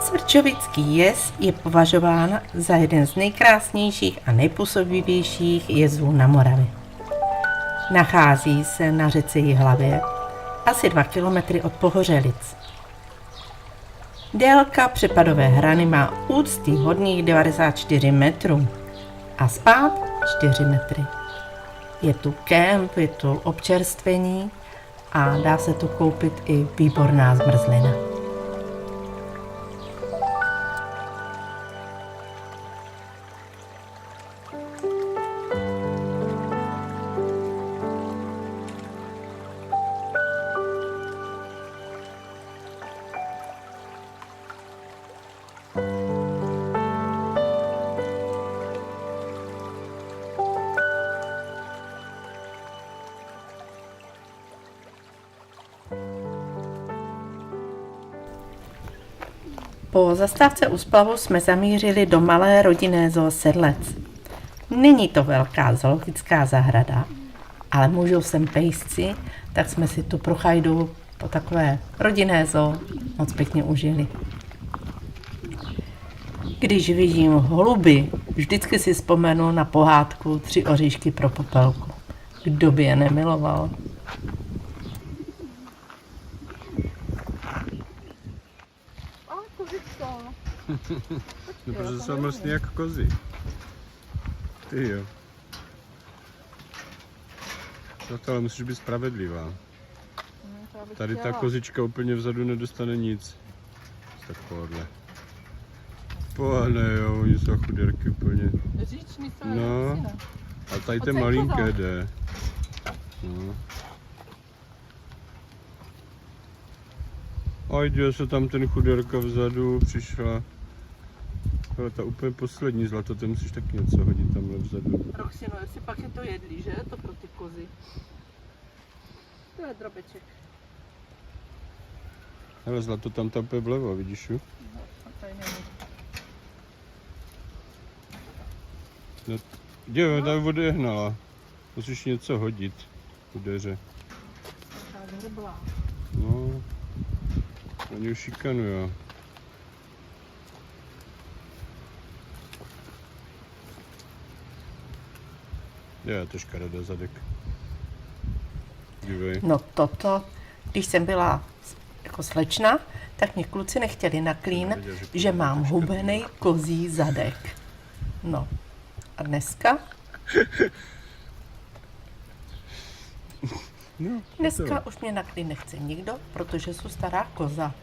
Svrčovický jez je považován za jeden z nejkrásnějších a nejpůsobivějších jezů na Moravě. Nachází se na řece Jihlavě, asi 2 kilometry od Pohořelic. Délka přepadové hrany má úctyhodných 94 metrů a spád 4 metry. Je tu kemp, je tu občerstvení a dá se tu koupit i výborná zmrzlina. Po zastávce u splavu jsme zamířili do malé rodinné zoo Sedlec. Není to velká zoologická zahrada, ale můžou sem pejsci, tak jsme si tu prochajdu po takové rodinné zoo moc pěkně užili. Když vidím holuby, vždycky si vzpomenu na pohádku 3 oříšky pro Popelku. Kdo by je nemiloval? No, protože jsou mlsný jak kozy. Ty jo. No to ale musíš být spravedlivá. Tady ta kozička úplně vzadu nedostane nic. Takováhle. Pohne jo, oni jsou chuděrky úplně. No. A tady ten malinké jde. No. A jde se tam ten chuděrka vzadu, přišla. Ale ta úplně poslední zlato, to musíš taky něco hodit tamhle vzadu. Roxino, jestli pak je to jedlí, že? To pro ty kozy. To je drobeček. Ale zlato tam úplně vlevo, vidíš ju? No, a tady není. No, jo, ta odehnala. Musíš něco hodit u dveře. Tak hrbla. No, oni už šikanujou. Je, to škaredá zadek. Dívej. No toto, když jsem byla jako slečna, tak mě kluci nechtěli na klín, že mám hubený kozí zadek. No, a dneska? No, Dneska už mě na klín nechce nikdo, protože jsou stará koza.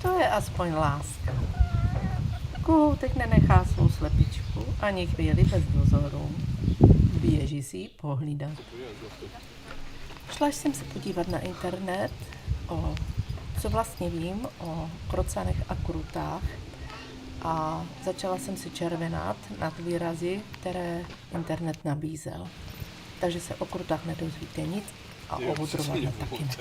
To je aspoň láska. Kohoutek nenechá svou slepičku ani chvíli bez dozoru. Běží si ji pohlídat. Šla jsem se podívat na internet, co vlastně vím o krocanech a krutách, a začala jsem si červenat nad výrazy, které internet nabízel. Takže se o krutách nedozvíte nic a o vudrované taky ne.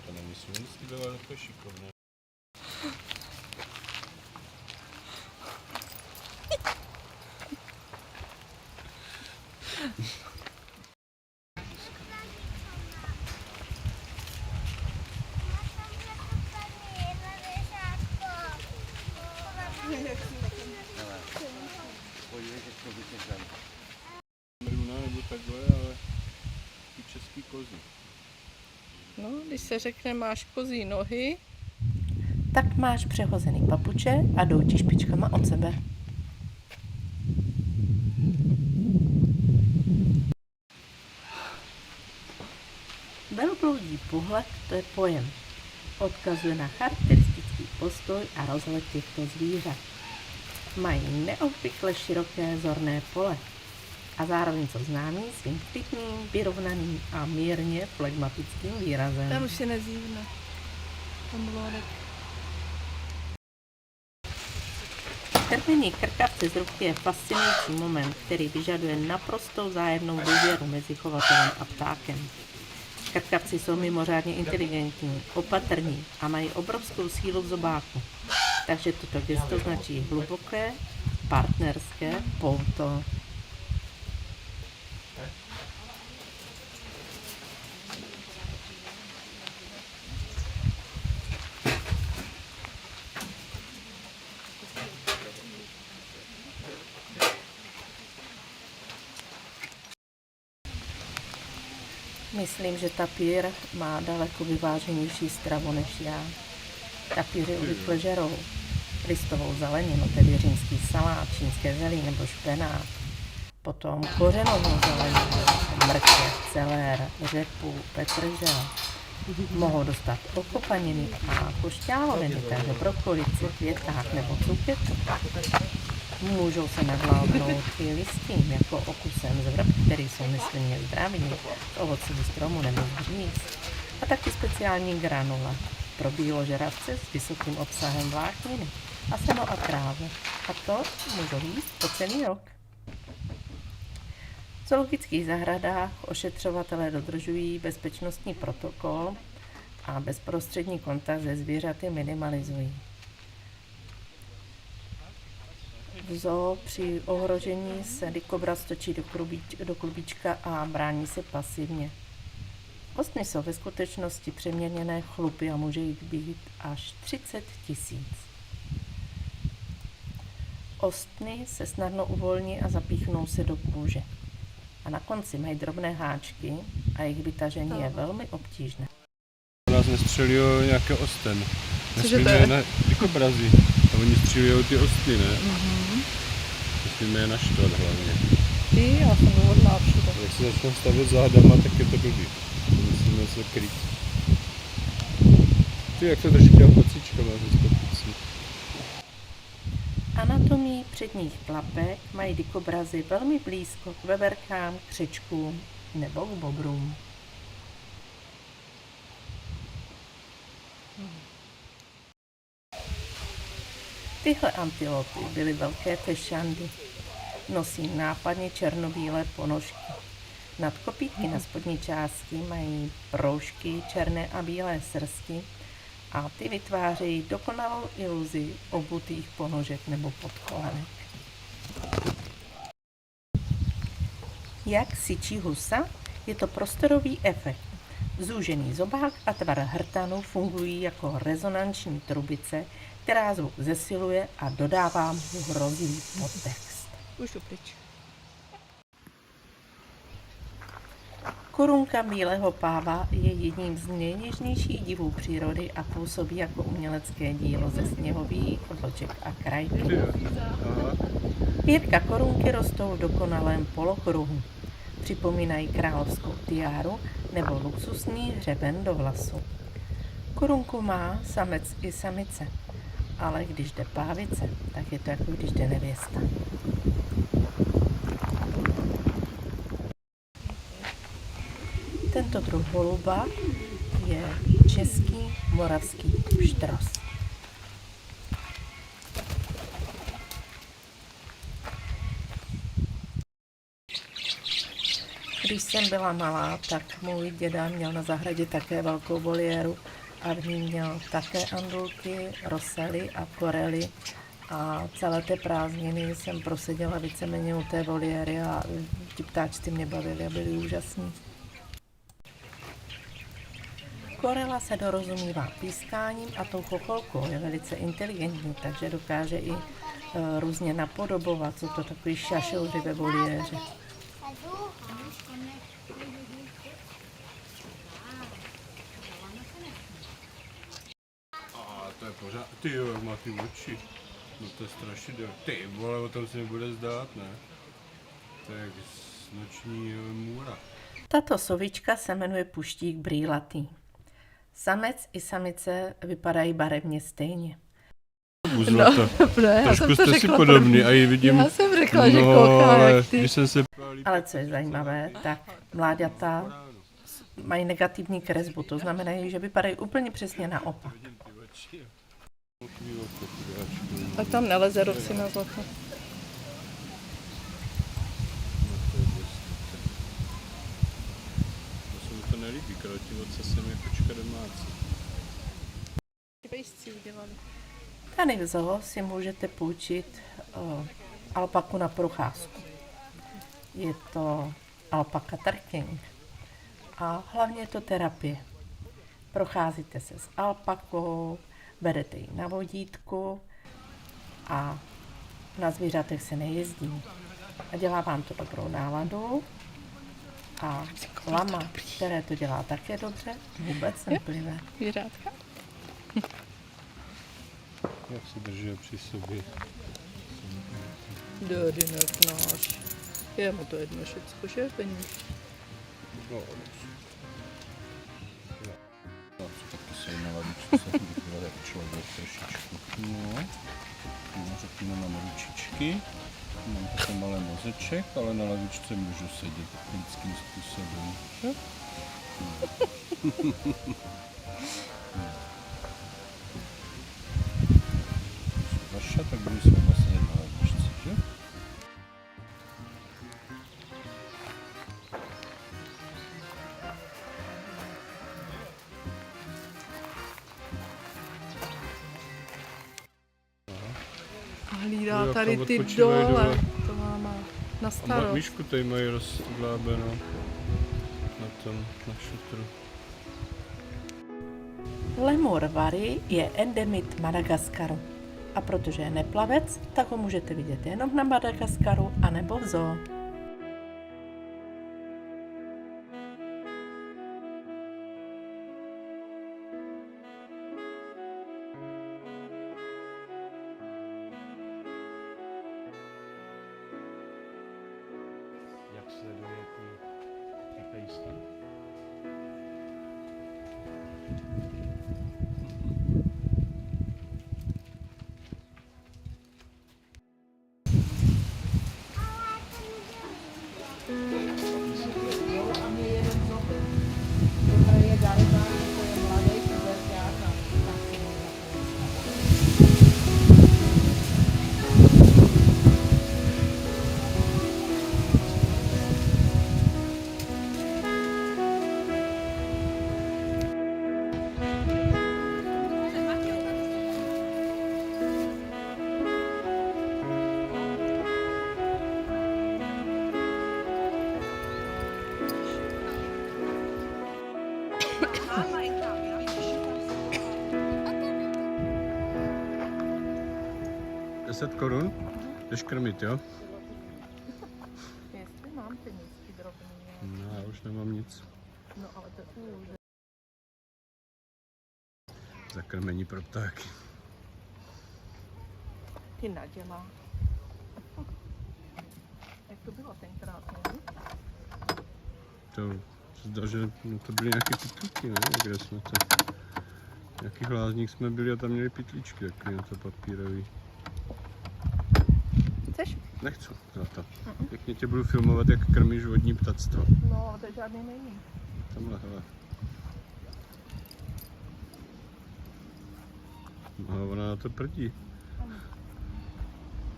To nemyslím, jestli byla takové šikovné. Nebo takhle, ale ty český kozy. No, když se řekne, máš kozí nohy, tak máš přehozený papuče a jdou ti špičkama od sebe. Velbloudí pohled, to je pojem. Odkazuje na charakteristický postoj a rozhled těchto zvířat. Mají neobvykle široké zorné pole a zároveň jsou známí svým klidným, vyrovnaným a mírně flegmatickým výrazem. Tam už se nezívne. Tam blodek. Krmení krkavce z ruky je fascinující moment, který vyžaduje naprostou vzájemnou důvěru mezi chovatelem a ptákem. Krkavci jsou mimořádně inteligentní, opatrní a mají obrovskou sílu v zobáku, takže toto gesto značí hluboké partnerské pouto. Myslím, že tapír má daleko vyváženější stravu než já. Tapíři obvykle žerou listovou zeleninu, tedy římský salát, čínské zelí nebo špenát. Potom kořenovou zeleninu, mrkev, celér, řepu, petržel. Mohou dostat okopaniny a košťáloviny, takže brokolici, květák nebo cukětu. Můžou se navládnout i listin, jako okusem z vrb, který jsou nesmírně zdraví, z ovocí stromu nebo z bříz. A taky speciální granule pro bíložravce s vysokým obsahem vlákniny a seno a trávu. A to můžou jíst po celý rok. V zoologických zahradách ošetřovatelé dodržují bezpečnostní protokol a bezprostřední kontakt se zvířaty minimalizují. V zoo při ohrožení se dikobraz točí do klubíčka a brání se pasivně. Ostny jsou ve skutečnosti přeměněné chlupy a může jich být až 30 000. Ostny se snadno uvolní a zapíchnou se do kůže. A na konci mají drobné háčky a jejich vytažení je velmi obtížné. Nás nestřelilo nějaké osten. Cože to je? Na dikobrazy. A oni střílí ty ostny, ne? Musíme je naštvat hlavně. Ty, já jsem důvodná všude. Jak se začnou stavět zádama, tak je to blbý. Musíme se kryt. Ty, jak to drží těm kocičkama ze skopicí. Anatomii předních tlapek mají dikobrazy velmi blízko k veverkám, křečkům nebo k bobrům. Tyhle antilopy byly velké fešandy. Nosí nápadně černobílé ponožky. Nadkopítky na spodní části mají proužky černé a bílé srsti a ty vytvářejí dokonalou iluzi obutých ponožek nebo podkolenek. Jak syčí husa? Je to prostorový efekt. Zúžený zobák a tvar hrtanu fungují jako rezonanční trubice, která zvuk zesiluje a dodává mu hrozivý podtext. Už jdu pryč. Korunka bílého páva je jedním z nejněžnějších divů přírody a působí jako umělecké dílo ze sněhových vloček a krajky. Pětka korunky rostou v dokonalém polokruhu. Připomínají královskou tiáru nebo luxusní hřeben do vlasu. Korunku má samec i samice, ale když jde pávice, tak je to jako když jde nevěsta. Tento druh holuba je český moravský štros. Když jsem byla malá, tak můj děda měl na zahradě také velkou voliéru a v ní měl také andulky, rosely a korely. A celé té prázdniny jsem proseděla víceméně u té voliéry a ti ptáčci mě bavili a byli úžasní. Korela se dorozumívá pískáním a tou chocholkou je velice inteligentní, takže dokáže i různě napodobovat, jsou to takový šašouři ve voliéře. A to je pořád. Ty jo, jak má ty oči. No to je strašidelné. Ty vole, o tom se nebude zdát, ne? To je jak noční můra. Tato sovička se jmenuje puštík brýlatý. Samec i samice vypadají barevně stejně. Uzlata. Dobré, já jsem Trošku to jste si řekla podobný první. a i vidím. Já jsem řekla, že kouká ale jak ty. když jsem se... Ale co je zajímavé, tak mláďata mají negativní kresbu, to znamená, že vypadají úplně přesně naopak. A tam neleze rovsi na zlato. To se mi to nelíbí, krotivoce se mi kočka domácí. Ty pejsci udělali. Tady v zoo si můžete půjčit alpaku na procházku. Je to alpaka trekking a hlavně je to terapie. Procházíte se s alpakou, berete ji na vodítku a na zvířatech se nejezdí. A dělá vám to dobrou náladu a lama, které to dělá také dobře, vůbec neplive. Zvířátka. Jak se drží při sobě. Dorinek náš. Je mu to jedno všecko, že? Peníž. No, Taky se na lavičce se vypadá jako člověk trošičku. No, řekněme, mám ručičky, mám také malé mozeček, ale na lavičce můžu sedět lidským způsobem. Vaša, tak budu s váma sedět na lavičce, že? A hlídá Jo, tady tam ty odpočívají dole. dole. To máma na A starost. myšku tady mají rozglábeno na tom, na šutru. Lemur vary je endemit Madagaskaru. A protože je neplavec, tak ho můžete vidět jenom na Madagaskaru anebo v zoo. Jak sleduje ty pejsky? Deset korun? Jdeš krmit, jo? Jestli mám penízky drobný. No, já už nemám nic. No ale to je už. Zakrmení pro ptáky. Ty nadělá. Jak to bylo tenkrát, ne? To se zdá, že no, to byly nějaké pytlíky, ne? Kde jsme to? Nějaký hlázník jsme byli a tam měli pytlíčky, takový na to papírový. Chceš? Nechci za to. Pěkně tě budu filmovat, jak krmíš vodní ptactvo. No, to žádný není. Tamhle, hele. No, ona na to prdí.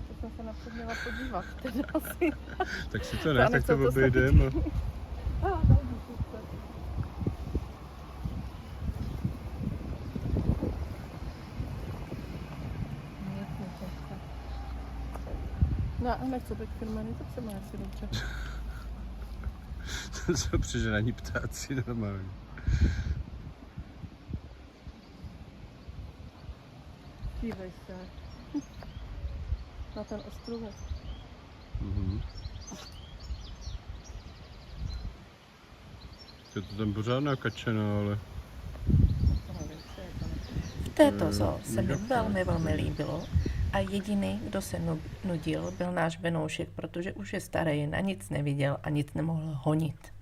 To jsem se na to měla podívat. Teda asi. Tak si to Já ne, tak to nechci to obejdem. A... No a nechci být krmený, tak se má asi dobře. To jsou přežraní ptáci normálně. Dívej se. Na ten ostrůvek. Mhm. Je to tam pořád nakačeno, ale... V této zoo se mi velmi líbilo a jediný, kdo se nudil, byl náš Benoušek, protože už je starý, na nic neviděl a nic nemohl honit.